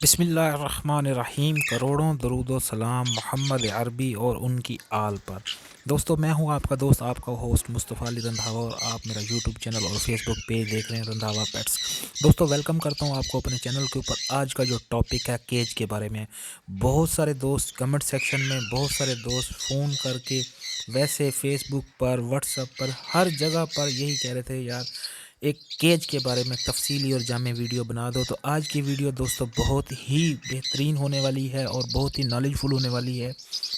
बिस्मिल्लाहिर्रहमानिर्रहीम। करोड़ों दरूद सलाम मोहम्मद अरबी और उनकी आल पर। दोस्तों, मैं हूं आपका दोस्त, आपका होस्ट मुस्तफ़ा अली रंधावा, और आप मेरा यूट्यूब चैनल और फेसबुक पेज देख रहे हैं रंधावा पेट्स। दोस्तों, वेलकम करता हूं आपको अपने चैनल के ऊपर। आज का जो टॉपिक है केज के बारे में। बहुत सारे दोस्त कमेंट सेक्शन में, बहुत सारे दोस्त फ़ोन करके, वैसे फेसबुक पर, व्हाट्सएप पर, हर जगह पर यही कह रहे थे यार एक केज के बारे में तफसीली और जामे वीडियो बना दो। तो आज की वीडियो दोस्तों बहुत ही बेहतरीन होने वाली है और बहुत ही नॉलेजफुल होने वाली है,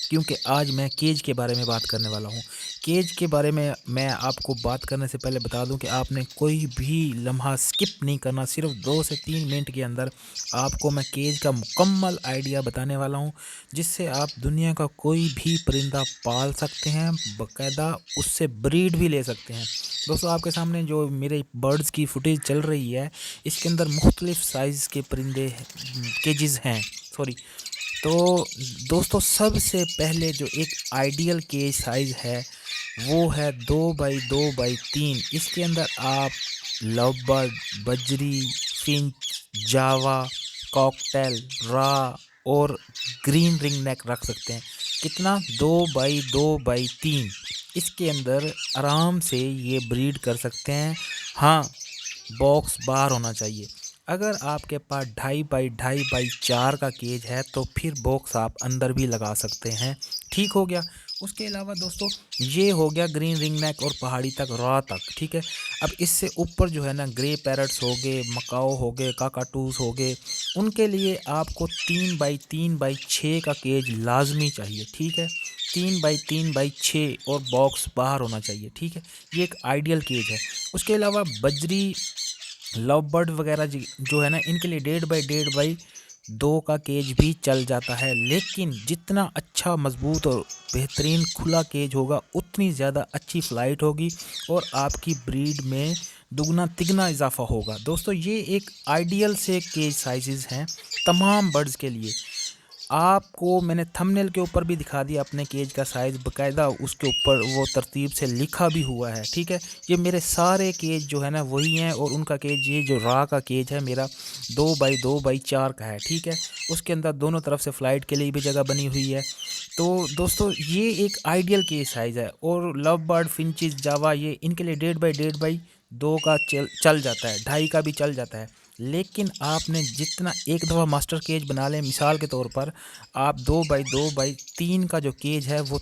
क्योंकि आज मैं केज के बारे में बात करने वाला हूँ। केज के बारे में मैं आपको बात करने से पहले बता दूं कि आपने कोई भी लम्हा स्किप नहीं करना। सिर्फ 2 से 3 मिनट के अंदर आपको मैं केज का मुकम्मल आइडिया बताने वाला हूँ, जिससे आप दुनिया का कोई भी परिंदा पाल सकते हैं, बाकायदा उससे ब्रीड भी ले सकते हैं। दोस्तों, आपके सामने जो मेरे बर्ड्स की फुटेज चल रही है, इसके अंदर मुख्तलिफ साइज़ के परिंदे केजेस हैं, सॉरी। तो दोस्तों, सबसे पहले जो एक आइडियल केज साइज़ है वो है 2 बाई 2 बाई 3। इसके अंदर आप लव बर्ड, बजरी, फिंच, जावा, कॉकटेल, रा और ग्रीन रिंग नेक रख सकते हैं। कितना? 2 बाई 2 बाई 3। इसके अंदर आराम से ये ब्रीड कर सकते हैं। हाँ, बॉक्स बाहर होना चाहिए। अगर आपके पास 2.5 बाई 2.5 बाई 4 का केज है तो फिर बॉक्स आप अंदर भी लगा सकते हैं। ठीक हो गया। उसके अलावा दोस्तों, ये हो गया ग्रीन रिंग नेक और पहाड़ी तक, रॉ तक, ठीक है। अब इससे ऊपर जो है ना, ग्रे पैरट्स हो गए, मकाओ हो गए, काकाटूस हो गए, उनके लिए आपको 3 बाई 3 बाई 6 का केज लाजमी चाहिए, ठीक है। 3 बाई 3 बाई 6 और बॉक्स बाहर होना चाहिए, ठीक है। ये एक आइडियल केज है। उसके अलावा बजरी, लव बर्ड वगैरह जो है ना, इनके लिए 1.5 बाई 1.5 बाई 2 का केज भी चल जाता है। लेकिन जितना अच्छा, मजबूत और बेहतरीन खुला केज होगा, उतनी ज़्यादा अच्छी फ़्लाइट होगी और आपकी ब्रीड में दुगना तिगना इजाफा होगा। दोस्तों, ये एक आइडियल से केज साइज़ हैं तमाम बर्ड्स के लिए। आपको मैंने थंबनेल के ऊपर भी दिखा दिया अपने केज का साइज़, बाकायदा उसके ऊपर वो तरतीब से लिखा भी हुआ है, ठीक है। ये मेरे सारे केज जो है ना वही हैं, और उनका केज, ये जो रा का केज है मेरा, 2 बाई 2 बाई 4 का है, ठीक है। उसके अंदर दोनों तरफ से फ़्लाइट के लिए भी जगह बनी हुई है। तो दोस्तों, ये एक आइडियल केज साइज़ है। और लव बर्ड, फिंचिस, जावा, ये इनके लिए 1.5 बाई 1.5 बाई 2 का चल जाता है, 2.5 का भी चल जाता है। लेकिन आपने जितना एक दफ़ा मास्टर केज बना लें, मिसाल के तौर पर आप 2 बाई 2 बाई 3 का जो केज है वो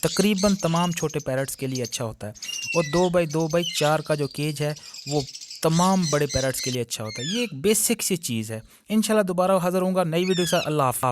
तकरीबन तमाम छोटे पैरट्स के लिए अच्छा होता है। और 2 बाई 2 बाई 4 का जो केज है वो तमाम बड़े पैरट्स के लिए अच्छा होता है। ये एक बेसिक सी चीज़ है। इंशाल्लाह दोबारा हाज़िर होऊंगा नई वीडियो के साथ। अल्लाह हाफ़िज़।